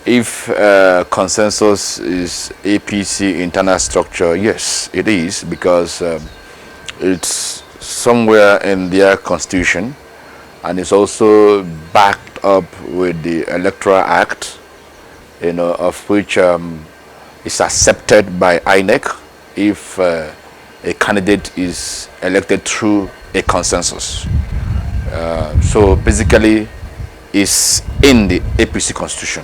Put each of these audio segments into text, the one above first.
If consensus is APC internal structure, yes, it is, because it's somewhere in their constitution, and it's also backed up with the Electoral Act, of which is accepted by INEC if a candidate is elected through a consensus. So basically, it's in the APC constitution.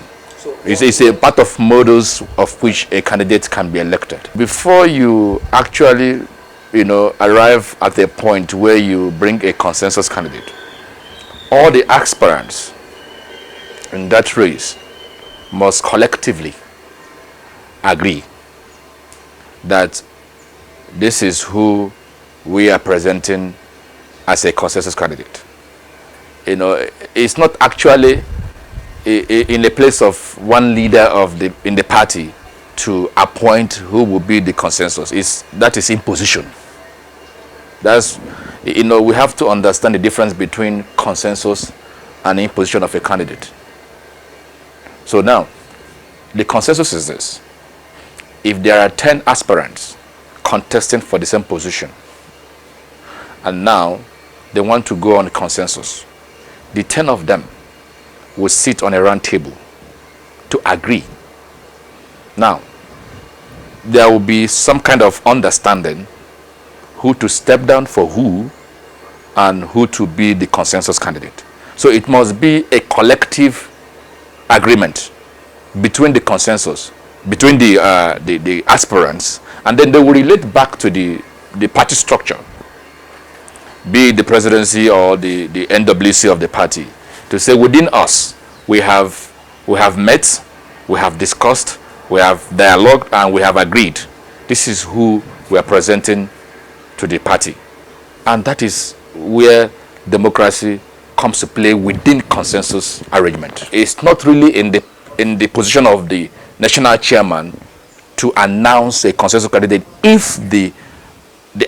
It's a part of models of which a candidate can be elected. Before you actually, arrive at a point where you bring a consensus candidate, all the aspirants in that race must collectively agree that this is who we are presenting as a consensus candidate. It's not actually in the place of one leader in the party to appoint who will be the consensus. That is imposition. That's, we have to understand the difference between consensus and imposition of a candidate. So now, the consensus is this: if there are 10 aspirants contesting for the same position, and now they want to go on consensus, the 10 of them will sit on a round table to agree. Now, there will be some kind of understanding who to step down for who and who to be the consensus candidate. So it must be a collective agreement between the consensus, between the aspirants, and then they will relate back to the party structure, be it the presidency or the NWC of the party, to say within us we have met, we have discussed, we have dialogued, and we have agreed. This is who we are presenting to the party. And that is where democracy comes to play within consensus arrangement. It's not really in the position of the national chairman to announce a consensus candidate if the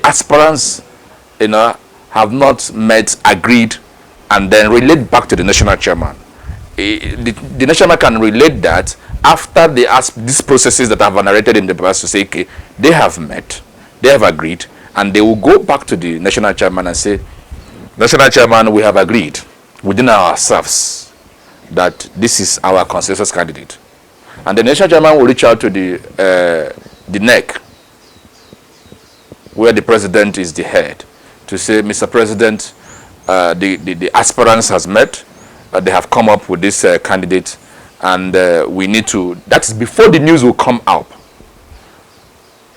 aspirants have not met, agreed, and then relate back to the national chairman. The national chairman can relate that after they ask these processes that I've narrated in the past, to say, okay, they have met, they have agreed, and they will go back to the national chairman and say, national chairman, we have agreed within ourselves that this is our consensus candidate. And the national chairman will reach out to the NEC, where the president is the head, to say, Mr. President, the aspirants has met, they have come up with this candidate, and we need to, that's before the news will come out.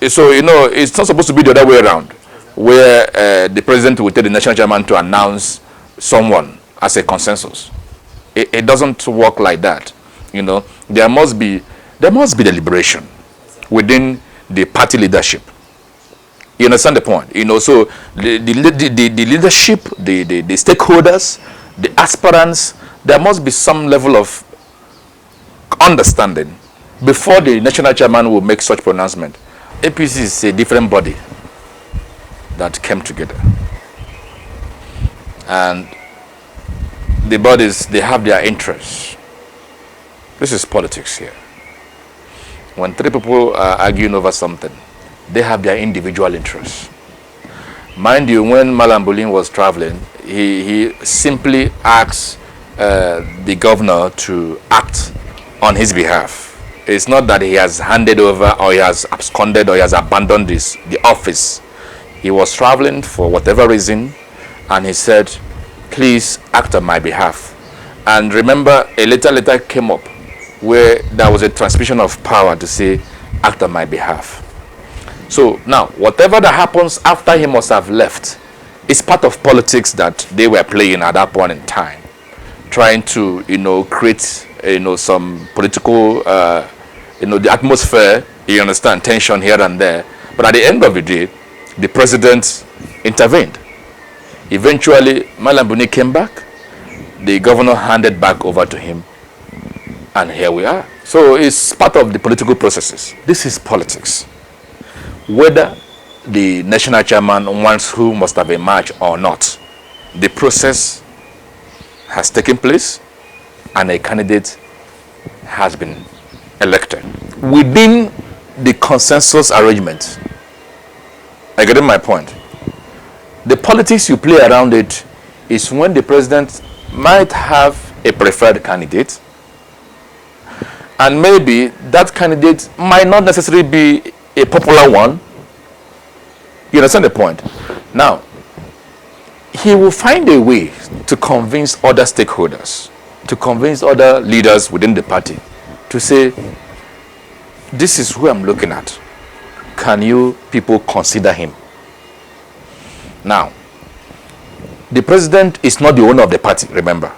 So, it's not supposed to be the other way around, where the president will tell the national chairman to announce someone as a consensus. It doesn't work like that. There must be deliberation within the party leadership. You understand the point? So the leadership, the stakeholders, the aspirants, there must be some level of understanding before the national chairman will make such pronouncement. APC is a different body that came together, and the bodies, they have their interests. This is politics here. When three people are arguing over something, they have their individual interests. Mind you, when Malam Bulin was traveling, he simply asked the governor to act on his behalf. It's not that he has handed over, or he has absconded, or he has abandoned the office. He was traveling for whatever reason, and he said, please act on my behalf. And remember, a letter came up where there was a transmission of power to say, act on my behalf. So now, whatever that happens after he must have left, is part of politics that they were playing at that point in time, trying to, create, some political, the atmosphere, you understand, tension here and there. But at the end of the day, the president intervened. Eventually, Malam Buni came back. The governor handed back over to him, and here we are. So it's part of the political processes. This is politics. Whether the national chairman wants who must have emerged or not, the process has taken place, and a candidate has been elected within the consensus arrangement. I get my point. The politics you play around it is when the president might have a preferred candidate, and maybe that candidate might not necessarily be a popular one. You understand the point? Now, he will find a way to convince other stakeholders, to convince other leaders within the party to say, this is who I'm looking at. Can you people consider him? Now, the president is not the owner of the party, remember.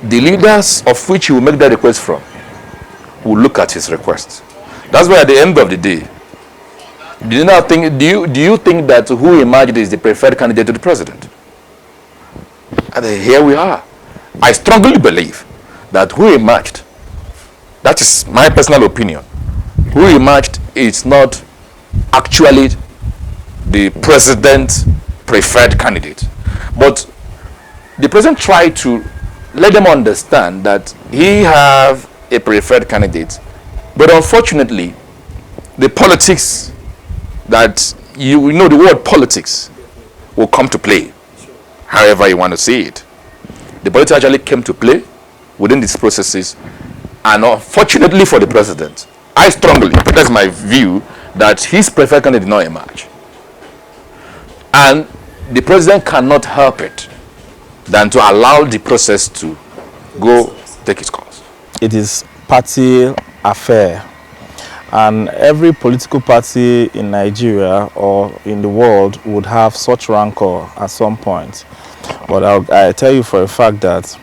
The leaders of which he will make that request from will look at his request. That's why at the end of the day, do you think that who emerged is the preferred candidate to the president? And here we are. I strongly believe that who emerged, that is my personal opinion, who emerged is not actually the president's preferred candidate. But the president tried to let them understand that he have a preferred candidate. But unfortunately, the politics that you know, the word politics will come to play, however you want to see it. The politics actually came to play within these processes, and unfortunately for the president, I strongly, but that's my view, that his preferred candidate did not emerge. And the president cannot help it than to allow the process to go take its course. It is party affair, and every political party in Nigeria or in the world would have such rancor at some point. But I tell you for a fact that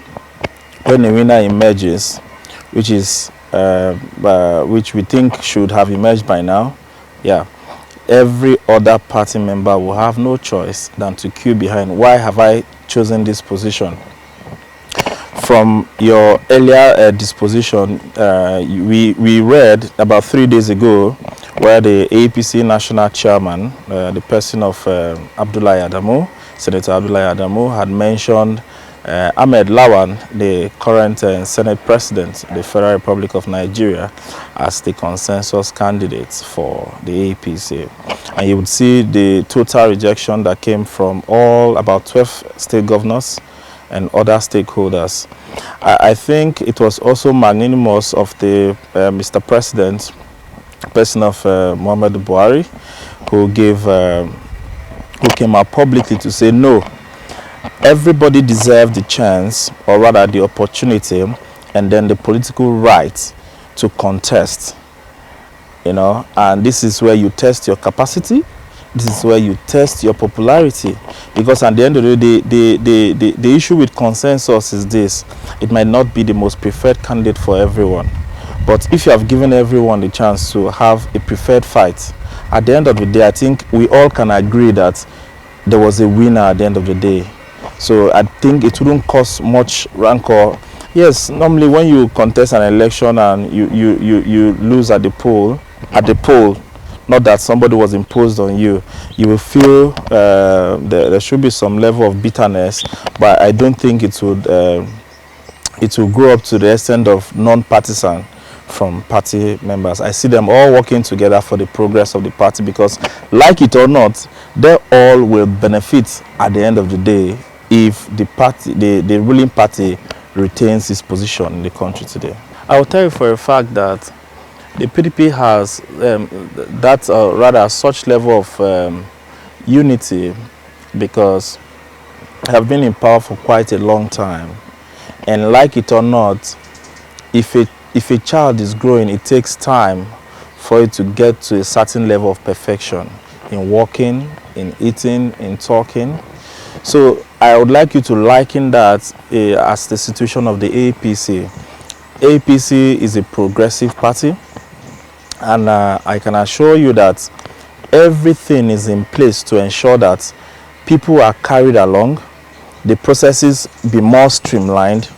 when a winner emerges, which we think should have emerged by now, yeah, every other party member will have no choice than to queue behind. Why have I chosen this position? From your earlier disposition, we read about 3 days ago where the APC national chairman, the person of Abdullahi Adamu, Senator Abdullahi Adamu, had mentioned Ahmed Lawan, the current Senate President of the Federal Republic of Nigeria, as the consensus candidate for the APC. And you would see the total rejection that came from about 12 state governors and other stakeholders. I think it was also magnanimous of the Mr. President, person of Muhammadu Buhari, who came out publicly to say no. Everybody deserves the chance, or rather the opportunity, and then the political right to contest. You know, and this is where you test your capacity. This is where you test your popularity. Because at the end of the day, the issue with consensus is this: it might not be the most preferred candidate for everyone, but if you have given everyone the chance to have a preferred fight, at the end of the day, I think we all can agree that there was a winner at the end of the day. So I think it wouldn't cause much rancor. Yes, normally when you contest an election and you lose at the poll, not that somebody was imposed on you, you will feel there should be some level of bitterness, but I don't think it will grow up to the extent of non-partisan from party members. I see them all working together for the progress of the party, because like it or not, they all will benefit at the end of the day if the ruling party retains its position in the country today. I will tell you for a fact that the PDP has such level of unity, because I have been in power for quite a long time, and like it or not, if a child is growing, it takes time for it to get to a certain level of perfection in walking, in eating, in talking. So I would like you to liken that as the situation of the APC. APC is a progressive party, and I can assure you that everything is in place to ensure that people are carried along, the processes be more streamlined.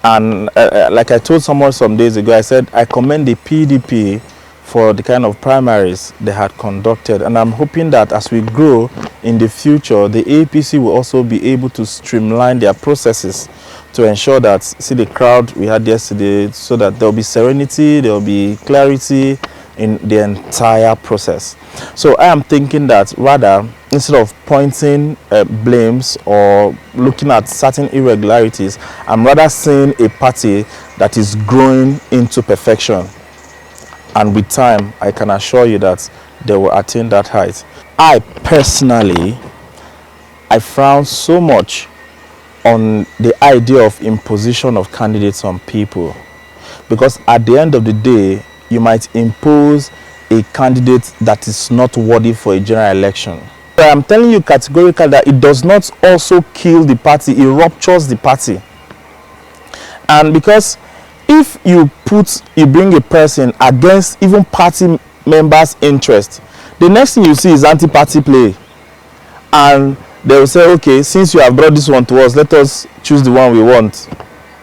And like I told someone some days ago, I said I commend the PDP for the kind of primaries they had conducted. And I'm hoping that as we grow in the future, the APC will also be able to streamline their processes to ensure that, see the crowd we had yesterday, so that there will be serenity, there will be clarity in the entire process. So I am thinking that rather, instead of pointing blames or looking at certain irregularities, I'm rather seeing a party that is growing into perfection. And with time, I can assure you that they will attain that height. I personally, I frown so much on the idea of imposition of candidates on people, because at the end of the day, you might impose a candidate that is not worthy for a general election. I'm telling you categorically that it does not also kill the party, it ruptures the party. And because if you bring a person against even party members' interest, the next thing you see is anti-party play. And they will say, okay, since you have brought this one to us, let us choose the one we want.